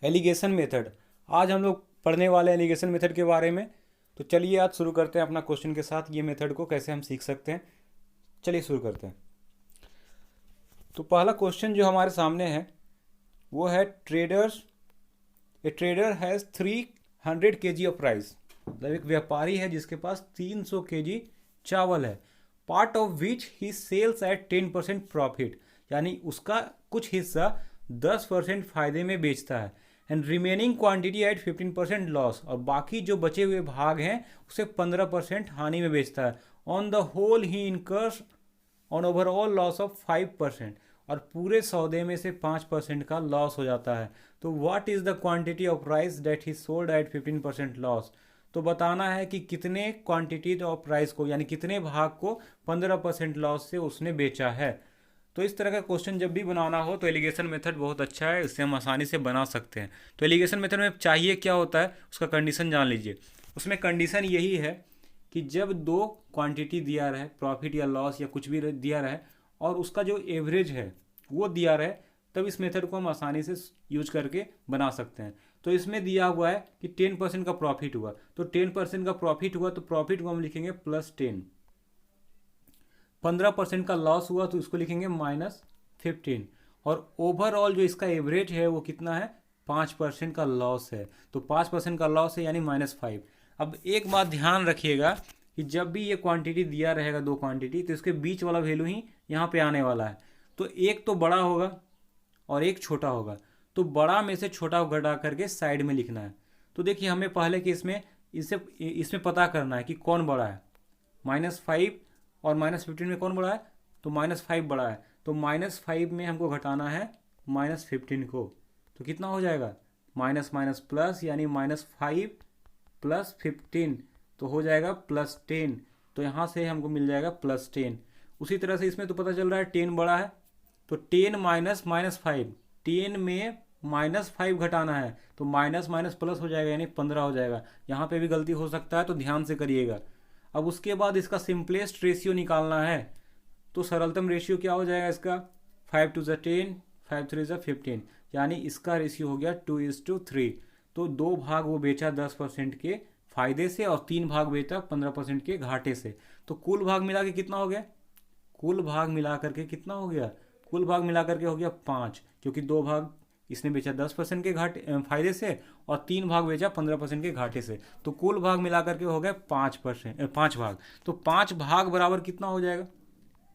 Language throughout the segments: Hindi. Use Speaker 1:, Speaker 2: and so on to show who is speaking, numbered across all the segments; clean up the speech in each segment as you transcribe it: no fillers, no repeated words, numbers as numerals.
Speaker 1: Allegation method. आज हम लोग पढ़ने वाले हैं एलिगेशन मेथड के बारे में। तो चलिए आज शुरू करते हैं अपना क्वेश्चन के साथ, ये मेथड को कैसे हम सीख सकते हैं। चलिए शुरू करते हैं। तो पहला क्वेश्चन जो हमारे सामने है वो है traders A trader has 300 kg of rice. मतलब एक व्यापारी है जिसके पास 300 kg चावल है। Part of which he sells at 10% profit, यानी उसका कुछ हिस्सा 10% फायदे में बेचता है। And remaining quantity at 15% loss, और बाकी जो बचे हुए भाग हैं उसे 15% हानि में बेचता है। On the whole he incurs on overall loss of 5%, और पूरे सौदे में से 5% का लॉस हो जाता है। तो what is the quantity of rice that he sold at 15% loss. तो बताना है कि कितने क्वांटिटी ऑफ राइस को, यानी कितने भाग को 15% लॉस से उसने बेचा है। तो इस तरह का क्वेश्चन जब भी बनाना हो तो एलिगेशन मेथड बहुत अच्छा है, इससे हम आसानी से बना सकते हैं। तो एलिगेशन मेथड में चाहिए क्या होता है, उसका कंडीशन जान लीजिए। उसमें कंडीशन यही है कि जब दो क्वांटिटी दिया रहे, प्रॉफिट या लॉस या कुछ भी दिया रहे, और उसका जो एवरेज है वो दिया रहे, तब इस मेथड को हम आसानी से यूज करके बना सकते हैं। तो इसमें दिया हुआ है कि 10% का प्रॉफिट हुआ, तो 10% का प्रॉफिट हुआ तो प्रॉफिट को हम लिखेंगे +10। 15% का लॉस हुआ तो इसको लिखेंगे -15। और ओवरऑल जो इसका एवरेज है वो कितना है, 5% का लॉस है। तो 5% का लॉस है यानी -5। अब एक बात ध्यान रखिएगा कि जब भी ये क्वांटिटी दिया रहेगा, दो क्वांटिटी, तो इसके बीच वाला वैल्यू ही यहाँ पे आने वाला है। तो एक तो बड़ा होगा और एक छोटा होगा, तो बड़ा में से छोटा घटा करके साइड में लिखना है। तो देखिए हमें पहले कि इसमें पता करना है कि कौन बड़ा है। -5 और -15 में कौन बड़ा है, तो -5 बड़ा है। तो -5 में हमको घटाना है -15 को, तो कितना हो जाएगा, माइनस माइनस प्लस, यानी -5 + 15 तो हो जाएगा +10। तो यहाँ से हमको मिल जाएगा +10। उसी तरह से इसमें तो पता चल रहा है 10 बड़ा है, तो 10 माइनस -5, 10 में -5 घटाना है, तो माइनस माइनस प्लस हो जाएगा यानी 15 हो जाएगा। यहाँ पे भी गलती हो सकता है, तो ध्यान से करिएगा। अब उसके बाद इसका सिंपलेस्ट रेशियो निकालना है। तो सरलतम रेशियो क्या हो जाएगा इसका, 5 2 10, 5 3 15, यानी इसका रेशियो हो गया 2:3। तो दो भाग वो बेचा 10% के फायदे से, और 3 भाग बेचा 15% के घाटे से। तो कुल भाग मिला के कितना हो गया, कुल भाग मिला करके कितना हो गया, कुल भाग मिला करके हो गया 5, क्योंकि दो भाग इसने बेचा 10% के घाटे फायदे से, और 3 भाग बेचा 15% के घाटे से। तो कुल भाग मिला करके हो गया 5 भाग। तो 5 भाग बराबर कितना हो जाएगा,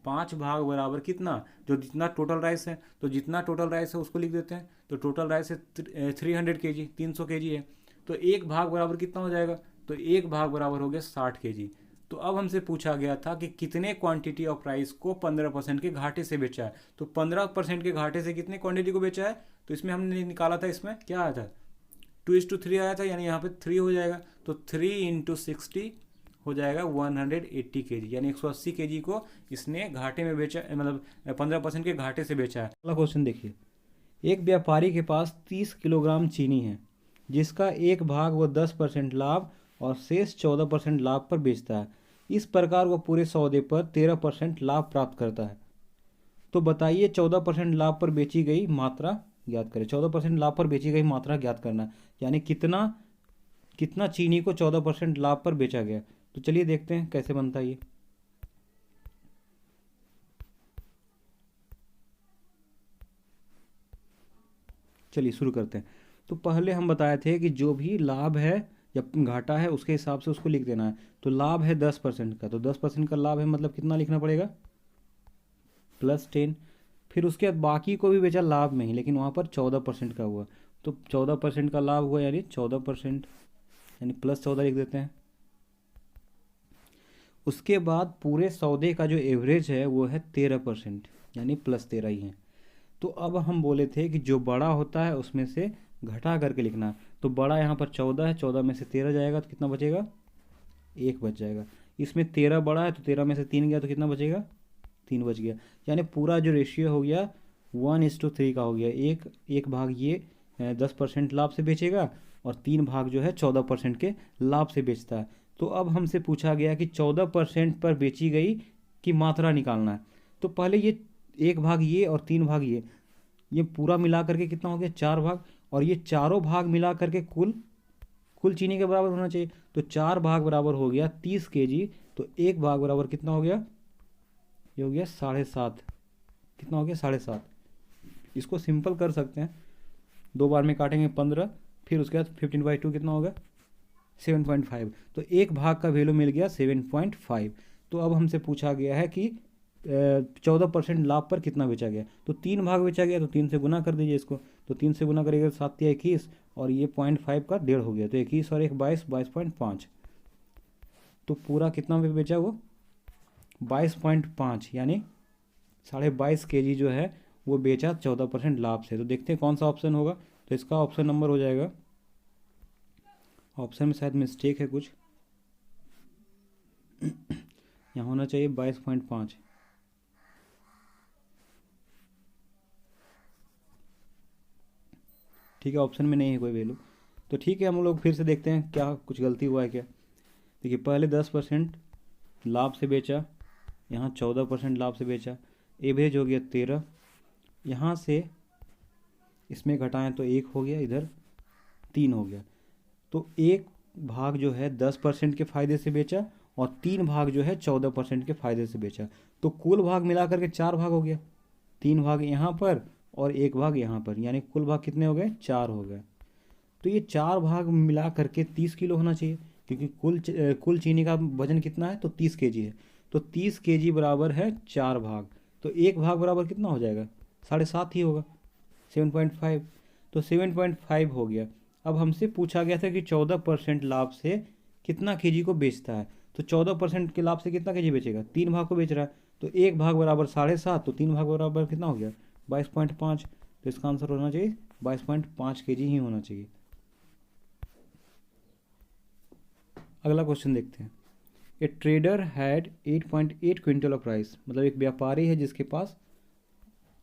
Speaker 1: 5 भाग बराबर कितना, जो जितना टोटल राइस है, तो जितना टोटल राइस है उसको लिख देते हैं। तो टोटल राइस है 300 kg, 300 kg है, तो एक भाग बराबर कितना हो जाएगा, तो एक भाग बराबर हो गया 60 kg। तो अब हमसे पूछा गया था कि कितने क्वांटिटी ऑफ राइस को 15% के घाटे से बेचा है। तो 15% के घाटे से कितने क्वांटिटी को बेचा है, तो इसमें हमने निकाला था, इसमें क्या आया था, 2:3 आया था, यानी यहाँ पे 3 हो जाएगा। तो 3 × 60 हो जाएगा 180 kg, यानी 180 kg को इसने घाटे में बेचा, मतलब 15% के घाटे से बेचा है। अगला क्वेश्चन देखिए, एक व्यापारी के पास 30 किलोग्राम चीनी है, जिसका एक भाग वो 10% लाभ और शेष 14% लाभ पर बेचता है। इस प्रकार वह पूरे सौदे पर 13% लाभ प्राप्त करता है। तो बताइए 14% लाभ पर बेची गई मात्रा ज्ञात करें। 14% लाभ पर बेची गई मात्रा ज्ञात करना, यानी कितना कितना चीनी को 14% लाभ पर बेचा गया। तो चलिए देखते हैं कैसे बनता है ये। चलिए शुरू करते हैं। तो पहले हम बताए थे कि जो भी लाभ है या घाटा है उसके हिसाब से उसको लिख देना है। तो लाभ है 10% का, तो 10% का लाभ है, मतलब कितना लिखना पड़ेगा, +10। फिर उसके बाद बाकी को भी बेचा लाभ में ही, लेकिन वहाँ पर 14% का हुआ, तो 14% का लाभ हुआ, यानी 14%, यानी +14 लिख देते हैं। उसके बाद पूरे सौदे का जो एवरेज है वो है 13%, यानी +13 ही है। तो अब हम बोले थे कि जो बड़ा होता है उसमें से घटा करके लिखना है। तो बड़ा यहाँ पर 14 है, 14 में से 13 जाएगा तो कितना बचेगा, 1 बच जाएगा। इसमें 13 बड़ा है, तो 13 में से 3 गया तो कितना बचेगा, 3 बच गया। यानी पूरा जो रेशियो हो गया 1:3 का हो गया। एक भाग ये 10% लाभ से बेचेगा, और 3 भाग जो है 14% के लाभ से बेचता है। तो अब हमसे पूछा गया कि 14% पर बेची गई की मात्रा निकालना है। तो पहले ये 1 भाग ये और 3 भाग ये पूरा मिला करके कितना हो गया, 4 भाग, और ये चारों भाग मिला करके कुल चीनी के बराबर होना चाहिए। तो 4 भाग बराबर हो गया 30 kg, तो 1 भाग बराबर कितना हो गया, ये हो गया 7.5। कितना हो गया 7.5। इसको सिंपल कर सकते हैं, 2 बार में काटेंगे 15, फिर उसके बाद 15/2 कितना होगा 7.5। तो 1 भाग का वैल्यू मिल गया 7.5। तो अब हमसे पूछा गया है कि 14% लाभ पर कितना बेचा गया। तो 3 भाग बेचा गया, तो 3 से गुना कर दीजिए इसको। तो 3 से गुना करेगा 7 या 21, और ये 0.5 का 1.5 हो गया। तो 21 और 1 22, 22.5। तो पूरा कितना पे बेचा वो 22.5, यानी 22.5 kg जो है वो बेचा 14% लाभ से। तो देखते हैं कौन सा ऑप्शन होगा। तो इसका ऑप्शन नंबर हो जाएगा, ऑप्शन में शायद मिस्टेक है कुछ, यहाँ होना चाहिए 22.5। ठीक है, ऑप्शन में नहीं है कोई वैल्यू। तो ठीक है, हम लोग फिर से देखते हैं क्या कुछ गलती हुआ है क्या। देखिए, पहले 10% लाभ से बेचा, यहाँ 14% लाभ से बेचा, एवरेज हो गया 13, यहाँ से इसमें घटाएं तो 1 हो गया, इधर 3 हो गया। तो 1 भाग जो है 10% के फ़ायदे से बेचा, और 3 भाग जो है 14% के फ़ायदे से बेचा। तो कुल भाग मिला करके 4 भाग हो गया, 3 भाग यहाँ पर और 1 भाग यहाँ पर, यानी कुल भाग कितने हो गए 4 हो गए। तो ये 4 भाग मिला करके 30 किलो होना चाहिए, क्योंकि कुल चीनी का वजन कितना है, तो 30 kg है। तो 30 kg बराबर है 4 भाग, तो 1 भाग बराबर कितना हो जाएगा 7.5 ही होगा, 7.5। तो 7.5 हो गया। अब हमसे पूछा गया था कि 14% लाभ से कितना kg को बेचता है। तो 14% के लाभ से कितना kg बेचेगा, 3 भाग को बेच रहा है। तो 1 भाग बराबर 7.5, तो 3 भाग बराबर कितना हो गया 22.5। तो इसका आंसर होना चाहिए 22.5 kg ही होना चाहिए। अगला क्वेश्चन देखते हैं। ए trader had 8.8 quintal of rice, मतलब एक व्यापारी है जिसके पास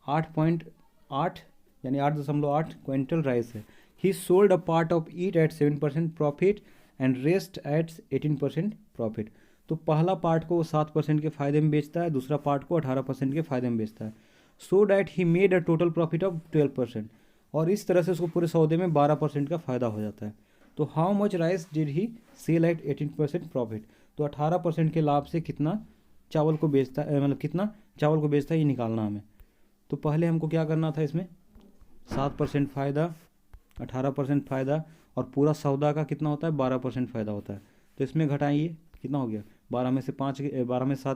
Speaker 1: 8.8 यानी 8.8 क्विंटल राइस है। He sold a part of it at 7% profit and rest at 18% profit. तो पहला पार्ट को वो 7% के फ़ायदे में बेचता है, दूसरा पार्ट को 18% के फ़ायदे में बेचता है। So that he made a total profit of 12%, और इस तरह से उसको पूरे सौदे में 12% का फ़ायदा हो जाता है। तो how much rice did he sell at 18% profit. तो 18% के लाभ से कितना चावल को बेचता है, मतलब कितना चावल को बेचता है, ये निकालना हमें। तो पहले हमको क्या करना था, इसमें 7% फ़ायदा, 18% फ़ायदा, और पूरा सौदा का कितना होता है 12% फ़ायदा होता है। तो इसमें घटाइए, कितना हो गया 12 में से 7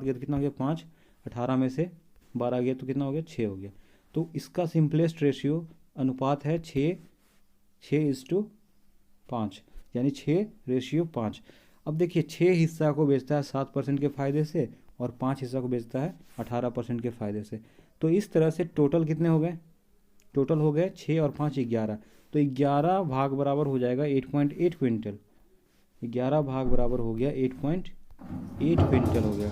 Speaker 1: गया तो कितना हो गया 5, 18 में से 12 गया तो कितना हो गया 6 हो गया। तो इसका सिंपलेस्ट रेशियो अनुपात है 6:5, यानी 6:5। अब देखिए 6 हिस्सा को बेचता है 7% के फ़ायदे से, और 5 हिस्सा को बेचता है 18% के फ़ायदे से। तो इस तरह से टोटल कितने हो गए, टोटल हो गए 6 और 5 11। तो 11 भाग बराबर हो जाएगा 8.8 क्विंटल। 11 भाग बराबर हो गया 8.8 क्विंटल हो गया।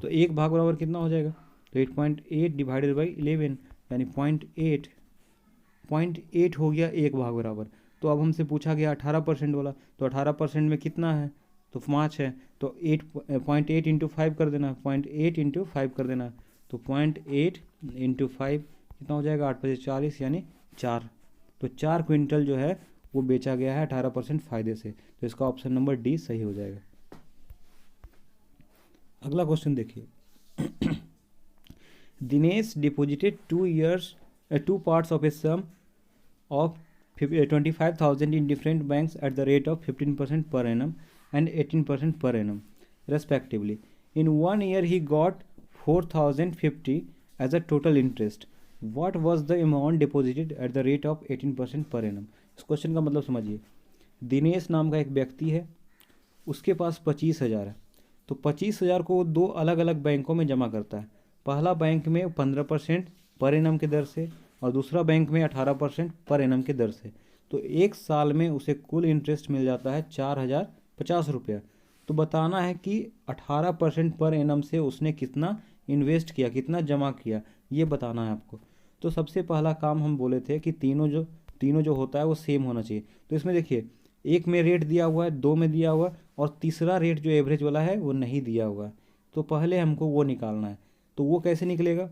Speaker 1: तो 1 भाग बराबर कितना हो जाएगा, तो 8.8 डिवाइडेड बाई 11, यानी 0.8 हो गया 1 भाग बराबर। तो अब हमसे पूछा गया 18% वाला, तो 18% में कितना है, तो 5 है। तो 0.8 इंटू 5 कर देना, 0.8 इंटू 5 कर देना। तो 0.8 इंटू 5 कितना हो जाएगा 8×5=40, यानी 4। तो 4 क्विंटल जो है वो बेचा गया है 18% फ़ायदे से। तो इसका ऑप्शन नंबर डी सही हो जाएगा। अगला क्वेश्चन देखिए। Dinesh deposited 2 parts of a sum of 25,000 in different banks at the rate of 15% per annum and 18% per annum respectively. In 1 year he got 4,050 as a total interest. What was the amount deposited at the rate of 18% per annum? इस क्वेश्चन का मतलब समझिए। दिनेश नाम का एक व्यक्ति है, उसके पास 25,000 है। तो 25,000 को 2 अलग अलग बैंकों में जमा करता है। पहला बैंक में 15% पर एनम के दर से, और दूसरा बैंक में 18% पर एनम के दर से। तो 1 साल में उसे कुल इंटरेस्ट मिल जाता है 4,050 रुपया। तो बताना है कि 18% पर एनम से उसने कितना इन्वेस्ट किया, कितना जमा किया, ये बताना है आपको। तो सबसे पहला काम हम बोले थे कि तीनों जो होता है वो सेम होना चाहिए। तो इसमें देखिए, एक में रेट दिया हुआ है, 2 में दिया हुआ है, और तीसरा रेट जो एवरेज वाला है वो नहीं दिया हुआ है। तो पहले हमको वो निकालना है। तो वो कैसे निकलेगा,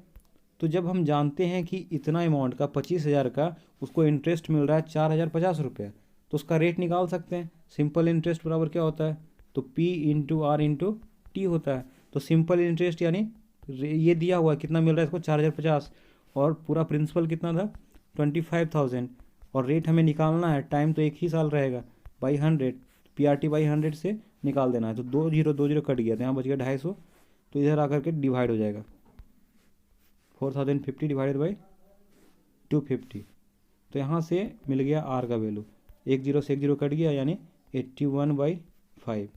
Speaker 1: तो जब हम जानते हैं कि इतना अमाउंट का 25,000 का उसको इंटरेस्ट मिल रहा है 4,050 रुपये, तो उसका रेट निकाल सकते हैं। सिंपल इंटरेस्ट बराबर क्या होता है, तो P into R into T होता है। तो सिंपल इंटरेस्ट यानी ये दिया हुआ है कितना मिल रहा है इसको 4,050, और पूरा प्रिंसिपल कितना था 25,000, और रेट हमें निकालना है, टाइम तो एक ही साल रहेगा, बाई 100, PRT बाई 100 से निकाल देना है। तो 2 0 कट गया, तो यहाँ बच गया 250, तो इधर आकर के डिवाइड हो जाएगा 4,050 डिवाइडेड बाई 250। तो यहाँ से मिल गया आर का वैल्यू, 1 0 से 1 0 कट गया, यानी 81/5।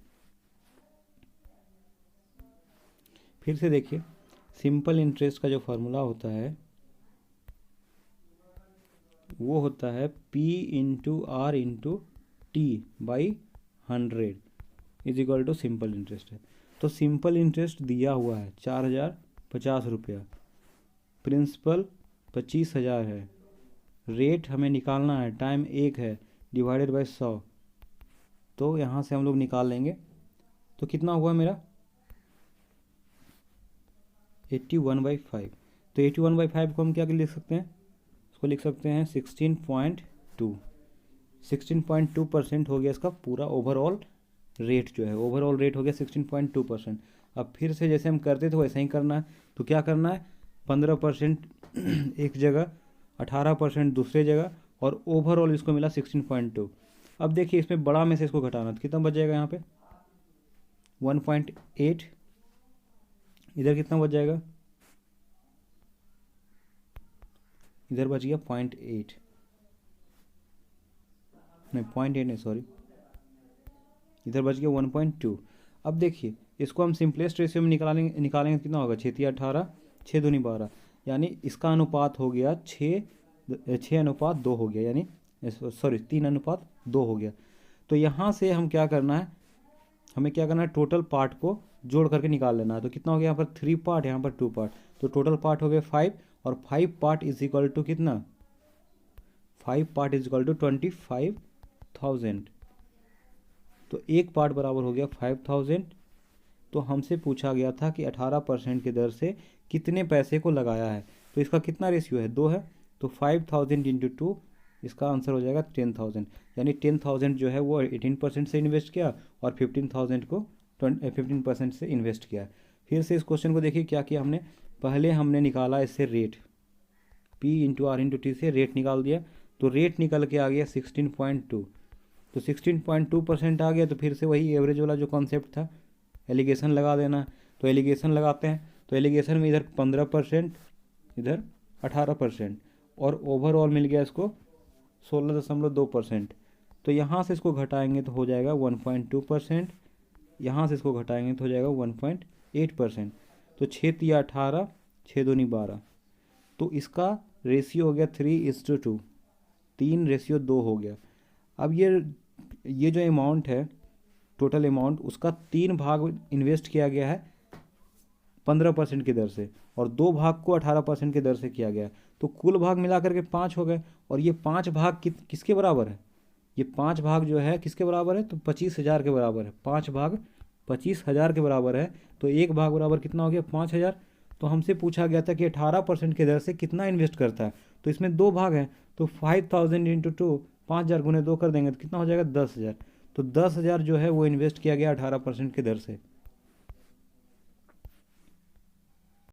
Speaker 1: फिर से देखिए, सिंपल इंटरेस्ट का जो फार्मूला होता है वो होता है P into R into T by 100 is equal to simple interest है। तो सिंपल इंटरेस्ट दिया हुआ है 4,050 रुपया, प्रिंसिपल 25,000 है, रेट हमें निकालना है, टाइम 1 है, डिवाइडेड बाई 100। तो यहाँ से हम लोग निकाल लेंगे, तो कितना हुआ मेरा 81/5। तो 81/5 को हम क्या लिख सकते हैं, उसको लिख सकते हैं 16.2। 16.2% हो गया इसका पूरा ओवरऑल रेट, जो है ओवरऑल रेट हो गया 16.2%। अब फिर से जैसे हम करते थे वैसा ही करना है। तो क्या करना है, 15% एक जगह, 18% दूसरे जगह, और ओवरऑल इसको मिला 16.2। अब देखिए इसमें बड़ा में से इसको घटाना, तो कितना बच जाएगा यहाँ पे 1.8, इधर कितना बच जाएगा, इधर बच गया 0.8, नहीं 0.8 नहीं सॉरी, इधर बच गया 1.2। अब देखिए इसको हम सिंपलेस्ट रेशियो में निकालेंगे कितना होगा, 6×18, 6×2=12, यानी इसका अनुपात हो गया 6:2 हो गया, यानी सॉरी 3:2 हो गया। तो यहाँ से हम क्या करना है, हमें क्या करना है, टोटल पार्ट को जोड़ करके निकाल लेना है। तो कितना हो गया, यहाँ पर 3 पार्ट, यहाँ पर 2 पार्ट, तो टोटल पार्ट हो गए 5, और 5 पार्ट इज इक्वल टू कितना, 5 पार्ट इज इक्वल टू 25,000। तो एक पार्ट बराबर हो गया 5,000। तो हमसे पूछा गया था कि 18% की दर से कितने पैसे को लगाया है, तो इसका कितना रेशियो है, 2 है। तो 5,000 इंटू 2, इसका आंसर हो जाएगा 10,000, यानी 10,000 जो है वो 18% से इन्वेस्ट किया, और 15,000 को 15% से इन्वेस्ट किया। फिर से इस क्वेश्चन को देखिए क्या किया हमने, पहले हमने निकाला इससे rate, P into R into T से रेट निकाल दिया, तो रेट निकल के आ गया 16.2। तो 16.2% आ गया, तो फिर से वही एवरेज वाला जो कॉन्सेप्ट था, एलिगेशन लगा देना। तो एलिगेशन लगाते हैं, तो एलिगेशन में इधर 15%, इधर 18%, और ओवरऑल मिल गया इसको 16.2%। तो यहाँ से इसको घटाएंगे तो हो जाएगा 1.2%, यहाँ से इसको घटाएंगे तो हो जाएगा 1.8%। तो 6×18, 6×2=12, तो इसका रेशियो हो गया 3:2, 3:2 हो गया। अब ये जो अमाउंट है, टोटल अमाउंट, उसका 3 भाग इन्वेस्ट किया गया है 15% की दर से, और 2 भाग को 18% की दर से किया गया है। तो कुल भाग मिला करके 5 हो गए, और ये 5 भाग किसके बराबर है, ये 5 भाग जो है किसके बराबर है, तो 25,000 के बराबर है। 5 भाग 25,000 के बराबर है, तो एक भाग बराबर कितना हो गया 5,000। तो हमसे पूछा गया था कि 18% की दर से कितना इन्वेस्ट करता है, तो इसमें 2 भाग हैं, तो 5,000 इंटू 2, 5,000 × 2 कर देंगे तो कितना हो जाएगा 10,000। तो 10,000 जो है वो इन्वेस्ट किया गया 18% की दर से।